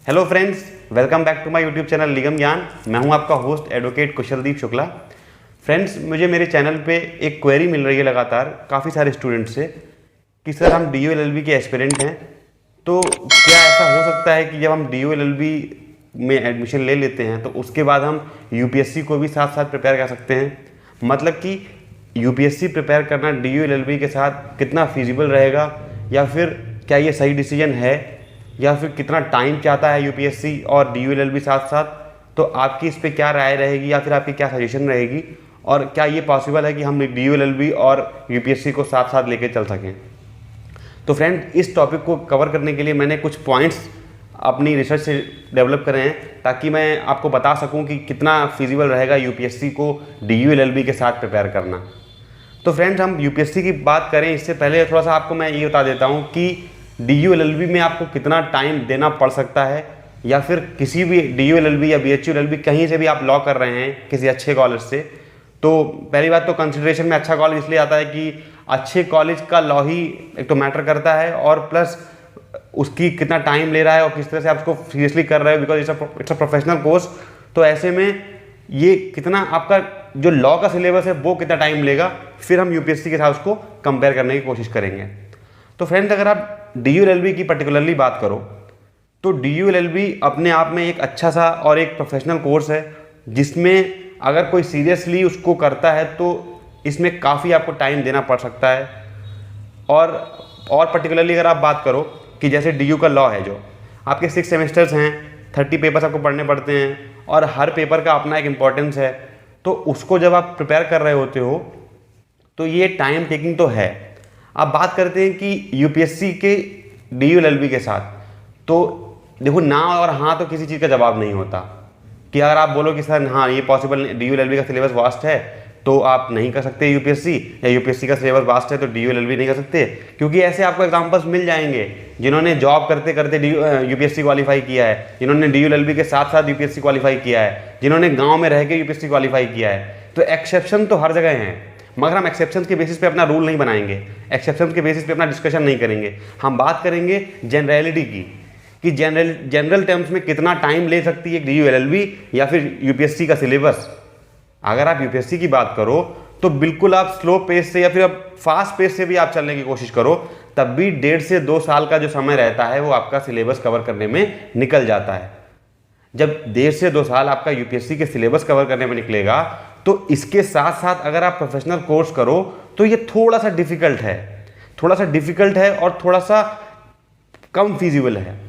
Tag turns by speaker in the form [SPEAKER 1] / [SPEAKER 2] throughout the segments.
[SPEAKER 1] Hello friends, welcome back to my YouTube channel Nigam Gyan. मैं हूं आपका host advocate Kushaldeep Shukla. Friends, मुझे मेरे चैनल पे एक क्वेरी मिल रही है लगातार काफ़ी सारे स्टूडेंट से कि सर हम डी एल के एस्पिरेंट हैं, तो क्या ऐसा हो सकता है कि जब हम डी में एडमिशन ले लेते हैं तो उसके बाद हम यूपीएससी को भी साथ साथ प्रिपेयर कर सकते हैं? मतलब कि यूपीएससी प्रिपेयर करना डी के साथ कितना फिजिबल रहेगा, या फिर क्या ये सही डिसीजन है, या फिर कितना टाइम चाहता है यूपीएससी और डी साथ साथ? तो आपकी इस पर क्या राय रहेगी या फिर आपकी क्या सजेशन रहेगी, और क्या ये पॉसिबल है कि हम डी और यूपीएससी को साथ साथ लेके चल सकें? तो फ्रेंड, इस टॉपिक को कवर करने के लिए मैंने कुछ पॉइंट्स अपनी रिसर्च से डेवलप करे हैं ताकि मैं आपको बता सकूं कि कितना फिजिबल रहेगा यूपीएससी को डी के साथ प्रिपेयर करना। तो फ्रेंड्स, हम यूपीएससी की बात करें इससे पहले थोड़ा सा आपको मैं ये बता देता हूं कि डी में आपको कितना टाइम देना पड़ सकता है, या फिर किसी भी डी या BHU कहीं से भी आप लॉ कर रहे हैं किसी अच्छे कॉलेज से, तो पहली बात तो कंसिडरेशन में अच्छा कॉलेज इसलिए आता है कि अच्छे कॉलेज का लॉ ही एक तो मैटर करता है, और प्लस उसकी कितना टाइम ले रहा है और किस तरह से आप उसको सीरियसली कर रहे हो, because it's a professional course. तो ऐसे में ये कितना आपका जो लॉ का सिलेबस है वो कितना टाइम लेगा, फिर हम यूपीएससी के साथ उसको कंपेयर करने की कोशिश करेंगे। तो फ्रेंड्स, अगर आप डी की पर्टिकुलरली बात करो तो डी अपने आप में एक अच्छा सा और एक प्रोफेशनल कोर्स है, जिसमें अगर कोई सीरियसली उसको करता है तो इसमें काफ़ी आपको टाइम देना पड़ सकता है। और पर्टिकुलरली अगर आप बात करो कि जैसे डी का लॉ है, जो आपके 6 सेमेस्टर्स हैं, 30 पेपर्स आपको पढ़ने पड़ते हैं, और हर पेपर का अपना एक इम्पॉर्टेंस है, तो उसको जब आप प्रिपेयर कर रहे होते हो तो ये टाइम टेकिंग तो है। अब बात करते हैं कि यूपीएससी के डी के साथ, तो देखो ना और हाँ तो किसी चीज़ का जवाब नहीं होता कि अगर आप बोलो कि सर हाँ ये पॉसिबल नहीं, डी का सिलेबस वास्ट है तो आप नहीं कर सकते यूपीएससी, या यूपीएससी का सिलेबस वास्ट है तो डी नहीं कर सकते, क्योंकि ऐसे आपको एग्जांपल्स मिल जाएंगे जिन्होंने जॉब करते करते यूपीएससी क्वालिफाई किया है, जिन्होंने डी के साथ साथ यूपीएससी क्वालिफाई किया है, जिन्होंने गाँव में रह के यूपीएससी क्वालिफाई किया है। तो एक्सेप्शन तो हर जगह हैं, मगर हम एक्सेप्शन के बेसिस पे अपना रूल नहीं बनाएंगे, एक्सेप्शन के बेसिस पे अपना डिस्कशन नहीं करेंगे। हम बात करेंगे जनरलिटी की, कि जनरल टर्म्स में कितना टाइम ले सकती है डी या फिर यूपीएससी का सिलेबस। अगर आप यूपीएससी की बात करो तो बिल्कुल आप स्लो पेस से या फिर आप फास्ट पेस से भी आप चलने की कोशिश करो, तब भी 1.5 से 2 साल का जो समय रहता है वो आपका सिलेबस कवर करने में निकल जाता है। जब 1.5 से 2 साल आपका यूपीएससी के सिलेबस कवर करने में निकलेगा, तो इसके साथ साथ अगर आप प्रोफेशनल कोर्स करो तो ये थोड़ा सा डिफिकल्ट है और थोड़ा सा कम फिजिबल है।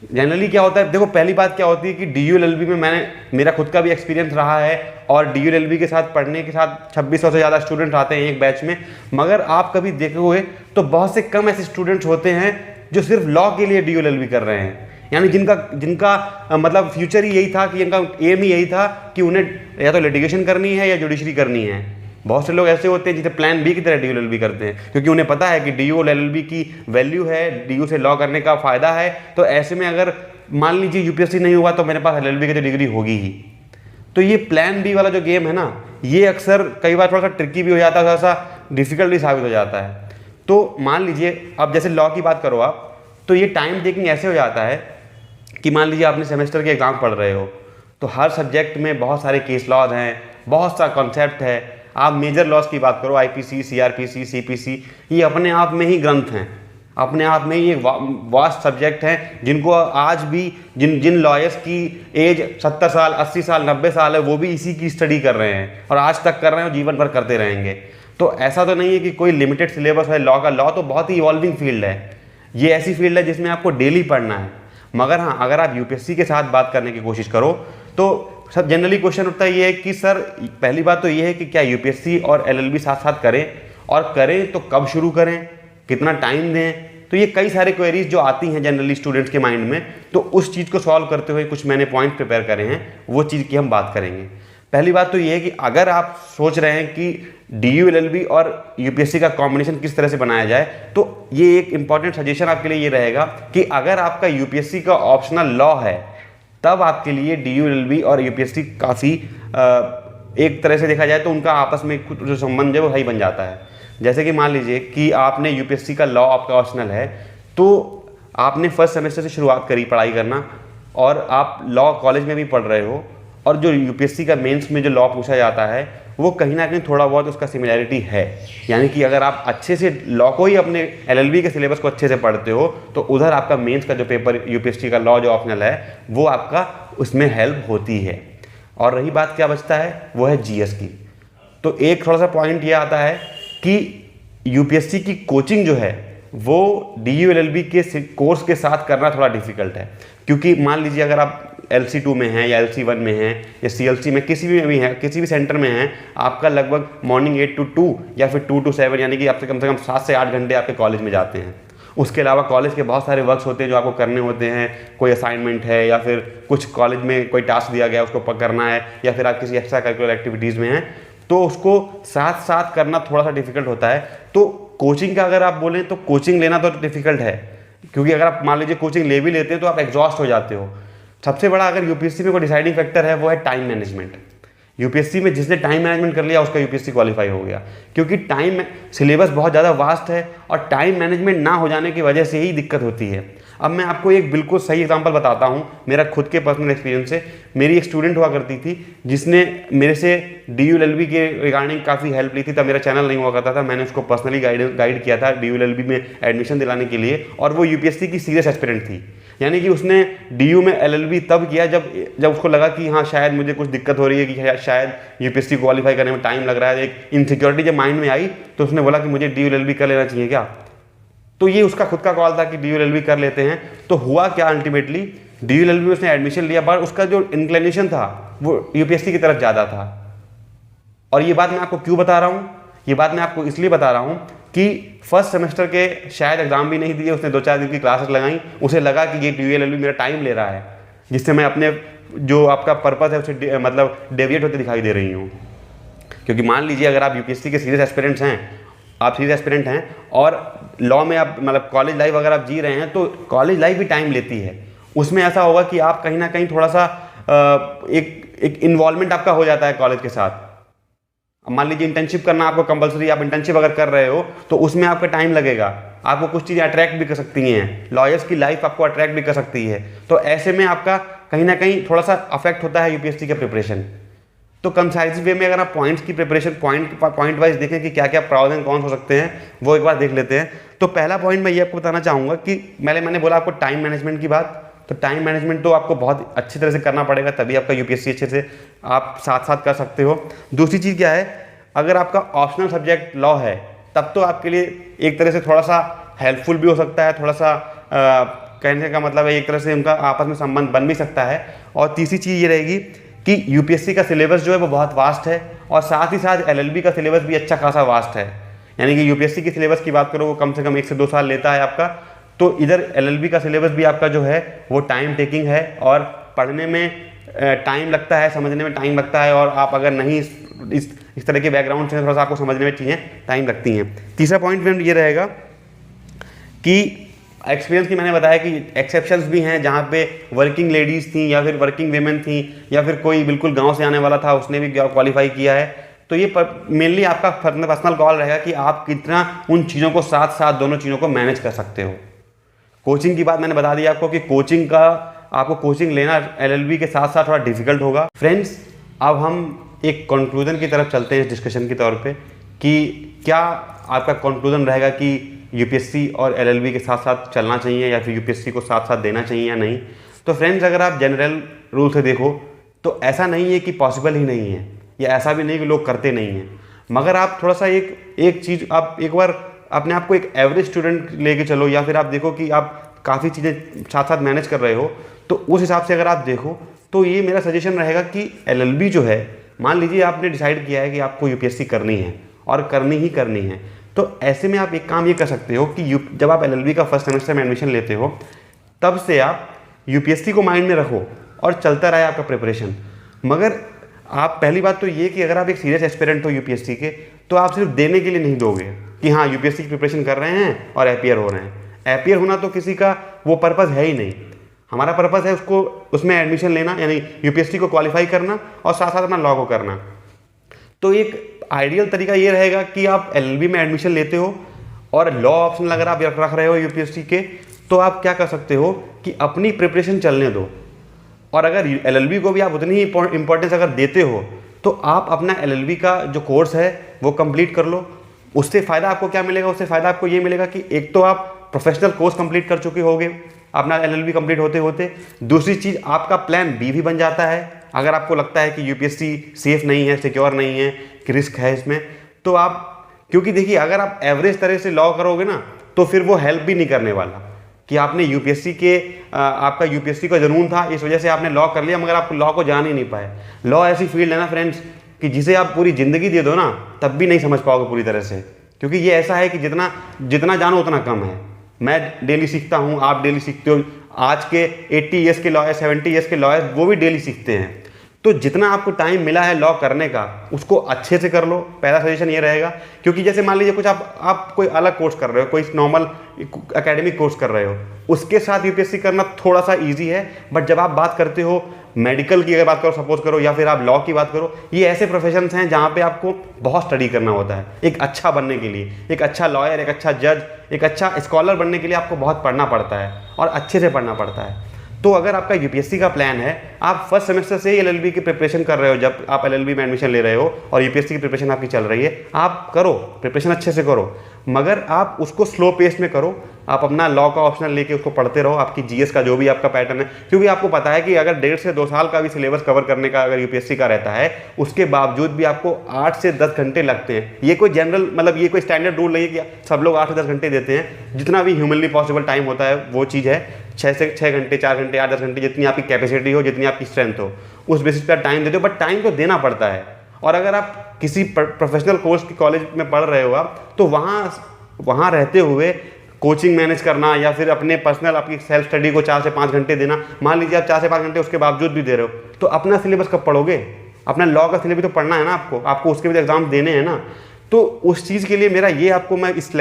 [SPEAKER 1] जनरली क्या होता है, देखो पहली बात क्या होती है कि डी में मेरा खुद का भी एक्सपीरियंस रहा है, और डी के साथ पढ़ने के साथ 2600 से ज़्यादा स्टूडेंट आते हैं एक बैच में, मगर आप कभी देखे हुए तो बहुत से कम ऐसे स्टूडेंट्स होते हैं जो सिर्फ लॉ के लिए डी कर रहे हैं, यानी जिनका मतलब फ्यूचर ही यही था, कि इनका एम ही यही था कि उन्हें या तो लिटिगेशन करनी है या जुडिशरी करनी है। बहुत से लोग ऐसे होते हैं जिसे प्लान बी की तरह डी करते हैं, क्योंकि उन्हें पता है कि डी की वैल्यू है, डी से लॉ करने का फायदा है। तो ऐसे में अगर मान लीजिए यूपीएससी नहीं हुआ तो मेरे पास LLB की तो डिग्री होगी ही। तो ये प्लान बी वाला जो गेम है ना, ये अक्सर कई बार थोड़ा सा ट्रिकी भी हो जाता है, थोड़ा सा डिफिकल्ट भी साबित हो जाता है। तो मान लीजिए अब जैसे लॉ की बात करो आप, तो ये टाइम टेकिंग ऐसे हो जाता है कि मान लीजिए आपने सेमेस्टर के एग्जाम पढ़ रहे हो, तो हर सब्जेक्ट में बहुत सारे केस लॉज हैं, बहुत सा कॉन्सेप्ट है। आप मेजर लॉज की बात करो, IPC, CRPC, CPC, ये अपने आप में ही ग्रंथ हैं, अपने आप में ही एक वास्ट सब्जेक्ट हैं, जिनको आज भी जिन लॉयर्स की एज 70 साल, 80 साल, 90 साल है, वो भी इसी की स्टडी कर रहे हैं और आज तक कर रहे हैं और जीवन भर करते रहेंगे। तो ऐसा तो नहीं है कि कोई लिमिटेड सिलेबस है लॉ का। लॉ तो बहुत ही इवॉल्विंग फील्ड है, ये ऐसी फील्ड है जिसमें आपको डेली पढ़ना है। मगर हाँ, अगर आप यूपीएससी के साथ बात करने की कोशिश करो तो सब जनरली क्वेश्चन उठता है ये है कि सर पहली बात तो ये है कि क्या यूपीएससी और LLB साथ साथ करें, और करें तो कब शुरू करें, कितना टाइम दें। तो ये कई सारे क्वेरीज जो आती हैं जनरली स्टूडेंट्स के माइंड में, तो उस चीज़ को सॉल्व करते हुए कुछ मैंने पॉइंट प्रिपेयर करे हैं, वो चीज़ की हम बात करेंगे। पहली बात तो ये है कि अगर आप सोच रहे हैं कि डी और यूपीएससी का कॉम्बिनेशन किस तरह से बनाया जाए, तो ये एक इंपॉर्टेंट सजेशन आपके लिए ये रहेगा कि अगर आपका यूपीएससी का ऑप्शनल लॉ है, तब आपके लिए डी और यूपीएससी काफ़ी एक तरह से देखा जाए तो उनका आपस में जो संबंध है वो सही बन जाता है। जैसे कि मान लीजिए कि आपने यूपीएससी का लॉ आपका ऑप्शनल है, तो आपने फर्स्ट सेमेस्टर से शुरुआत करी पढ़ाई करना और आप लॉ कॉलेज में भी पढ़ रहे हो, और जो यूपीएससी का मेंस में जो लॉ पूछा जाता है वो कहीं ना कहीं थोड़ा बहुत उसका सिमिलैरिटी है। यानी कि अगर आप अच्छे से लॉ को ही अपने एलएलबी के सिलेबस को अच्छे से पढ़ते हो तो उधर आपका मेंस का जो पेपर यूपीएससी का लॉ जो ऑप्शनल है वो आपका उसमें हेल्प होती है। और रही बात क्या बचता है वो है जीएस की। तो एक थोड़ा सा पॉइंट ये आता है कि यूपीएससी की कोचिंग जो है वो डीयू एलएलबी के कोर्स के साथ करना थोड़ा डिफिकल्ट है, क्योंकि मान लीजिए अगर आप LC2 में हैं या LC1 में हैं या CLC में किसी भी हैं, किसी भी सेंटर में हैं, आपका लगभग मॉर्निंग 8 to 2 या फिर 2 to 7 यानी कि आपसे कम से कम 7 से 8 घंटे आपके कॉलेज में जाते हैं। उसके अलावा कॉलेज के बहुत सारे वर्क्स होते हैं जो आपको करने होते हैं, कोई असाइनमेंट है या फिर कुछ कॉलेज में कोई टास्क दिया गया उसको करना है, या फिर आप किसी एक्स्ट्रा करिकुलर एक्टिविटीज़ में हैं, तो उसको साथ साथ करना थोड़ा सा डिफिकल्ट होता है। तो कोचिंग का अगर आप बोलें तो कोचिंग लेना तो डिफिकल्ट है, क्योंकि अगर आप मान लीजिए कोचिंग ले भी लेते हैं तो आप एग्जॉस्ट हो जाते हो। सबसे बड़ा अगर यूपीएससी में कोई डिसाइडिंग फैक्टर है वो है टाइम मैनेजमेंट। यूपीएससी में जिसने टाइम मैनेजमेंट कर लिया उसका यूपीएससी क्वालिफाई हो गया, क्योंकि टाइम सिलेबस बहुत ज़्यादा वास्ट है और टाइम मैनेजमेंट ना हो जाने की वजह से ही दिक्कत होती है। अब मैं आपको एक बिल्कुल सही एग्जांपल बताता हूँ मेरा खुद के पर्सनल एक्सपीरियंस से। मेरी एक स्टूडेंट हुआ करती थी जिसने मेरे से डीयू एलएलबी के रिगार्डिंग काफ़ी हेल्प ली थी। तब मेरा चैनल नहीं हुआ करता था, मैंने उसको पर्सनली गाइड किया था डीयू एलएलबी में एडमिशन दिलाने के लिए, और वो यूपीएससी की सीरियस एस्पिरेंट थी। यानी कि उसने डीयू में एलएलबी तब किया जब उसको लगा कि हाँ शायद मुझे कुछ दिक्कत हो रही है, कि शायद यूपीएससी क्वालिफाई करने में टाइम लग रहा है। एक इनसिक्योरिटी जब माइंड में आई तो उसने बोला कि मुझे डीयू एलएलबी कर लेना चाहिए क्या। तो ये उसका खुद का कॉल था कि डीयू एलएलबी कर लेते हैं। तो हुआ क्या, अल्टीमेटली डीयू एलएलबी में उसने एडमिशन लिया, पर उसका जो इंक्लिनेशन था वो यूपीएससी की तरफ ज़्यादा था। और ये बात मैं आपको क्यों बता रहा हूँ, ये बात मैं आपको इसलिए बता रहा हूँ कि फर्स्ट सेमेस्टर के शायद एग्जाम भी नहीं दिए, उसने 2-4 दिन की क्लासेस लगाई, उसे लगा कि ये डीयू एलएलबी मेरा टाइम ले रहा है, जिससे मैं अपने जो आपका पर्पस है उसे मतलब डेविएट होते दिखाई दे रही हूँ। क्योंकि मान लीजिए अगर आप यूपीएससी के सीरियस एस्पिरेंट्स हैं, आप सीरियस एस्पिरेंट हैं और लॉ में आप मतलब कॉलेज लाइफ अगर आप जी रहे हैं, तो कॉलेज लाइफ भी टाइम लेती है। उसमें ऐसा होगा कि आप कहीं ना कहीं थोड़ा सा एक इन्वॉल्वमेंट आपका हो जाता है कॉलेज के साथ। अब मान लीजिए इंटर्नशिप करना आपको कंपलसरी, आप इंटर्नशिप अगर कर रहे हो तो उसमें आपका टाइम लगेगा, आपको कुछ चीज़ें अट्रैक्ट भी कर सकती हैं, लॉयर्स की लाइफ आपको अट्रैक्ट भी कर सकती है। तो ऐसे में आपका कहीं ना कहीं थोड़ा सा अफेक्ट होता है यूपीएससी का प्रिपरेशन। तो कंसाइज वे में अगर आप पॉइंट्स की प्रिपरेशन पॉइंट वाइज देखें कि क्या क्या प्राउज एंड कॉन्स हो सकते हैं, वो एक बार देख लेते हैं। तो पहला पॉइंट मैं ये आपको बताना चाहूँगा कि मैंने बोला आपको टाइम मैनेजमेंट की बात। तो टाइम मैनेजमेंट तो आपको बहुत अच्छी तरह से करना पड़ेगा, तभी आपका यूपीएससी अच्छे से आप साथ साथ कर सकते हो। दूसरी चीज़ क्या है, अगर आपका ऑप्शनल सब्जेक्ट लॉ है तब तो आपके लिए एक तरह से थोड़ा सा हेल्पफुल भी हो सकता है, थोड़ा सा कहने का मतलब है एक तरह से उनका आपस में संबंध बन भी सकता है। और तीसरी चीज़ ये रहेगी कि यूपीएससी का सिलेबस जो है वो बहुत वास्ट है, और साथ ही साथ एलएलबी का सिलेबस भी अच्छा खासा वास्ट है। यानी कि यूपीएससी की सिलेबस की बात करो वो कम से कम 1 से 2 साल लेता है आपका, तो इधर एलएलबी का सिलेबस भी आपका जो है वो टाइम टेकिंग है और पढ़ने में टाइम लगता है, समझने में टाइम लगता है। और आप अगर नहीं इस तरह के बैकग्राउंड से थोड़ा सा आपको समझने में चीज़ें टाइम लगती हैं। तीसरा पॉइंट ये रहेगा कि एक्सपीरियंस की मैंने बताया कि एक्सेप्शंस भी हैं जहाँ पे वर्किंग लेडीज़ थी या फिर वर्किंग वेमेन थी या फिर कोई बिल्कुल गांव से आने वाला था उसने भी क्वालिफाई किया है। तो ये मेनली आपका पर्सनल कॉल रहेगा कि आप कितना उन चीज़ों को साथ साथ दोनों चीज़ों को मैनेज कर सकते हो। कोचिंग की बात मैंने बता दी आपको कि कोचिंग का आपको कोचिंग लेना एलएलबी के साथ साथ थोड़ा डिफिकल्ट होगा। फ्रेंड्स, अब हम एक कंक्लूजन की तरफ चलते हैं इस डिस्कशन के तौर पे कि क्या आपका कंक्लूजन रहेगा कि यूपीएससी और एलएलबी के साथ साथ चलना चाहिए या फिर यूपीएससी को साथ साथ देना चाहिए या नहीं। तो फ्रेंड्स, अगर आप जनरल रूल से देखो तो ऐसा नहीं है कि पॉसिबल ही नहीं है, या ऐसा भी नहीं कि लोग करते नहीं हैं। मगर आप थोड़ा सा एक चीज़ आप एक बार अपने आप को एक एवरेज स्टूडेंट लेके चलो, या फिर आप देखो कि आप काफ़ी चीज़ें साथ साथ मैनेज कर रहे हो, तो उस हिसाब से अगर आप देखो तो ये मेरा सजेशन रहेगा कि एलएलबी जो है, मान लीजिए आपने डिसाइड किया है कि आपको यूपीएससी करनी है और करनी ही करनी है, तो ऐसे में आप एक काम ये कर सकते हो कि जब आप एलएलबी का फर्स्ट सेमेस्टर में एडमिशन लेते हो तब से आप यूपीएससी को माइंड में रखो और चलता रहे आपका प्रिपरेशन। मगर आप पहली बात तो ये कि अगर आप एक सीरियस एस्पिरेंट हो यूपीएससी के, तो आप सिर्फ देने के लिए नहीं दोगे कि हाँ यूपीएससी की प्रिपरेशन कर रहे हैं और एपीयर हो रहे हैं। एपीयर होना तो किसी का वो पर्पज़ है ही नहीं। हमारा पर्पज़ है उसको उसमें एडमिशन लेना, यानी यूपीएससी को क्वालिफाई करना और साथ साथ अपना लॉ को करना। तो एक आइडियल तरीका ये रहेगा कि आप एलएलबी में एडमिशन लेते हो और लॉ ऑप्शन अगर आप रख रहे हो यूपीएससी के, तो आप क्या कर सकते हो कि अपनी प्रिपरेशन चलने दो, और अगर एलएलबी को भी आप उतनी ही इंपॉर्टेंस अगर देते हो तो आप अपना एलएलबी का जो कोर्स है वो कंप्लीट कर लो। उससे फ़ायदा आपको क्या मिलेगा? उससे फ़ायदा आपको ये मिलेगा कि एक तो आप प्रोफेशनल कोर्स कंप्लीट कर चुके होगे अपना एलएलबी कंप्लीट होते होते। दूसरी चीज़, आपका प्लान बी भी बन जाता है। अगर आपको लगता है कि यूपीएससी सेफ नहीं है, सिक्योर नहीं है, कि रिस्क है इसमें, तो आप, क्योंकि देखिए अगर आप एवरेज तरह से लॉ करोगे ना तो फिर वो हेल्प भी नहीं करने वाला कि आपने यूपीएससी के आपका यूपीएससी का जुनून था इस वजह से आपने लॉ कर लिया, मगर आप लॉ को जान ही नहीं पाए। लॉ ऐसी फील्ड है ना फ्रेंड्स कि जिसे आप पूरी ज़िंदगी दे दो ना तब भी नहीं समझ पाओगे पूरी तरह से, क्योंकि ये ऐसा है कि जितना जितना जानो उतना कम है। मैं डेली सीखता हूँ, आप डेली सीखते हो, आज के 80 ईयर्स के लॉयर, 70 ईयर्स के लॉयर वो भी डेली सीखते हैं। तो जितना आपको टाइम मिला है लॉ करने का उसको अच्छे से कर लो, पहला सजेशन ये रहेगा। क्योंकि जैसे मान लीजिए कुछ आप कोई अलग कोर्स कर रहे हो, कोई नॉर्मल एकेडमिक कोर्स कर रहे हो, उसके साथ यूपीएससी करना थोड़ा सा ईजी है। बट जब आप बात करते हो मेडिकल की, अगर बात करो सपोज करो, या फिर आप लॉ की बात करो, ये ऐसे प्रोफेशंस हैं जहाँ पे आपको बहुत स्टडी करना होता है। एक अच्छा बनने के लिए, एक अच्छा लॉयर, एक अच्छा जज, एक अच्छा स्कॉलर बनने के लिए आपको बहुत पढ़ना पड़ता है और अच्छे से पढ़ना पड़ता है। तो अगर आपका यूपीएससी का प्लान है, आप फर्स्ट सेमेस्टर से ही एलएलबी की प्रिपरेशन कर रहे हो, जब आप एलएलबी में एडमिशन ले रहे हो और यूपीएससी की प्रिपरेशन आपकी चल रही है, आप करो प्रिपरेशन अच्छे से करो, मगर आप उसको स्लो पेस में करो। आप अपना लॉ का ऑप्शनल लेके उसको पढ़ते रहो, आपकी जीएस का जो भी आपका पैटर्न है, क्योंकि आपको पता है कि अगर 1.5 से 2 साल का भी सिलेबस कवर करने का अगर यूपीएससी का रहता है, उसके बावजूद भी आपको 8 से 10 घंटे लगते हैं। ये कोई जनरल, मतलब ये कोई स्टैंडर्ड रूल नहीं है कि सब लोग 8 से 10 घंटे देते हैं। जितना भी ह्यूमनली पॉसिबल टाइम होता है वो चीज़ है 6 से 6 घंटे, 4 घंटे, 8-10 घंटे, जितनी आपकी कैपेसिटी हो, जितनी आपकी स्ट्रेंथ हो, उस बेसिस पर टाइम दे दो। बट टाइम तो देना पड़ता है। और अगर आप किसी प्रोफेशनल कोर्स के कॉलेज में पढ़ रहे हो आप, तो वहाँ रहते हुए कोचिंग मैनेज करना या फिर अपने पर्सनल आपकी सेल्फ स्टडी को 4 से 5 घंटे देना, मान लीजिए आप 4 से 5 घंटे उसके बावजूद भी दे रहे हो, तो अपना सिलेबस कब पढ़ोगे? अपना लॉ का सिलेबस तो पढ़ना है ना आपको उसके भी एग्जाम देने हैं ना। तो उस चीज़ के लिए मेरा ये आपको मैं इस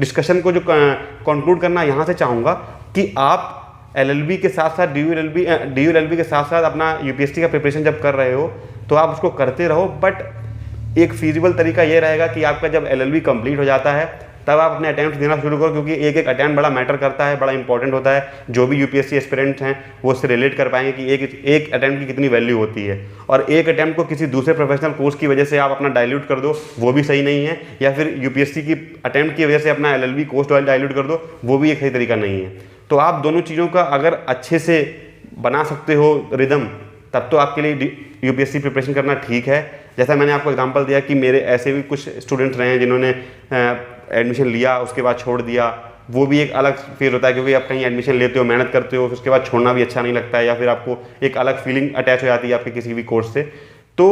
[SPEAKER 1] डिस्कशन को जो कंक्लूड करना यहाँ से चाहूँगा कि आप एलएलबी के साथ साथ डीयूएलएलबी के साथ साथ अपना यूपीएससी का प्रिपरेशन जब कर रहे हो तो आप उसको करते रहो। बट एक फीजिबल तरीका ये रहेगा कि आपका जब एलएलबी कंप्लीट हो जाता है तब आप अपने अटैम्प्ट देना शुरू करो, क्योंकि एक एक अटैम्प्ट बड़ा मैटर करता है, बड़ा इंपॉर्टेंट होता है। जो भी यूपीएससी एस्पिरेंट्स हैं वो उससे रिलेट कर पाएंगे कि एक अटैम्प्ट की कितनी वैल्यू होती है। और एक अटैम्प्ट को किसी दूसरे प्रोफेशनल कोर्स की वजह से आप अपना डाइल्यूट कर दो, वो भी सही नहीं है, या फिर यूपीएससी की अटैम्प्ट की वजह से अपना एलएलबी कोर्स डाइल्यूट कर दो, वो भी एक सही तरीका नहीं है। तो आप दोनों चीज़ों का अगर अच्छे से बना सकते हो रिदम, तब तो आपके लिए यूपीएससी प्रिपरेशन करना ठीक है। जैसा मैंने आपको एग्जांपल दिया कि मेरे ऐसे भी कुछ स्टूडेंट्स रहे हैं जिन्होंने एडमिशन लिया उसके बाद छोड़ दिया, वो भी एक अलग फेज होता है, क्योंकि आप कहीं एडमिशन लेते हो, मेहनत करते हो, उसके बाद छोड़ना भी अच्छा नहीं लगता है, या फिर आपको एक अलग फीलिंग अटैच हो जाती है आपके किसी भी कोर्स से। तो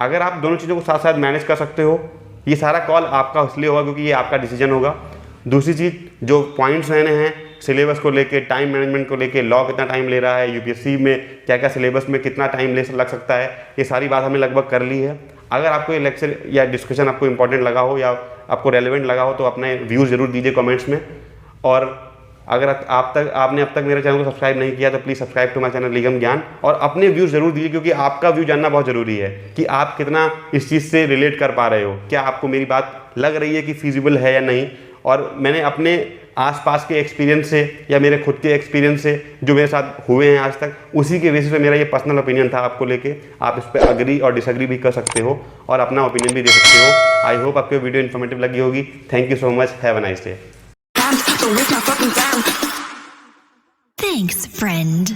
[SPEAKER 1] अगर आप दोनों चीज़ों को साथ साथ मैनेज कर सकते हो, ये सारा कॉल आपका इसलिए होगा क्योंकि ये आपका डिसीजन होगा। दूसरी चीज़, जो पॉइंट्स रहने हैं सिलेबस को लेके, टाइम मैनेजमेंट को लेके, लॉ कितना टाइम ले रहा है, यूपीएससी में क्या क्या सिलेबस में कितना टाइम लग सकता है, ये सारी बात हमने लगभग कर ली है। अगर आपको ये लेक्चर या डिस्कशन आपको इंपॉर्टेंट लगा हो या आपको रेलेवेंट लगा हो तो अपने व्यूज़ ज़रूर दीजिए कमेंट्स में। और अगर आपने अब तक मेरे चैनल को सब्सक्राइब नहीं किया तो please subscribe to my channel Nigam Gyan, और अपने व्यूज़ ज़रूर दीजिए, क्योंकि आपका व्यू जानना बहुत ज़रूरी है कि आप कितना इस चीज़ से रिलेट कर पा रहे हो, क्या आपको मेरी बात लग रही है कि फीजिबल है या नहीं। और मैंने अपने आसपास के एक्सपीरियंस से या मेरे खुद के एक्सपीरियंस से जो मेरे साथ हुए हैं आज तक, उसी के बेसिस पे मेरा ये पर्सनल ओपिनियन था आपको लेके। आप इस पर अग्री और डिसअग्री भी कर सकते हो और अपना ओपिनियन भी दे सकते हो। आई होप आपको वीडियो इन्फॉर्मेटिव लगी होगी। Thank you so much, have a nice day.
[SPEAKER 2] Thanks, friend.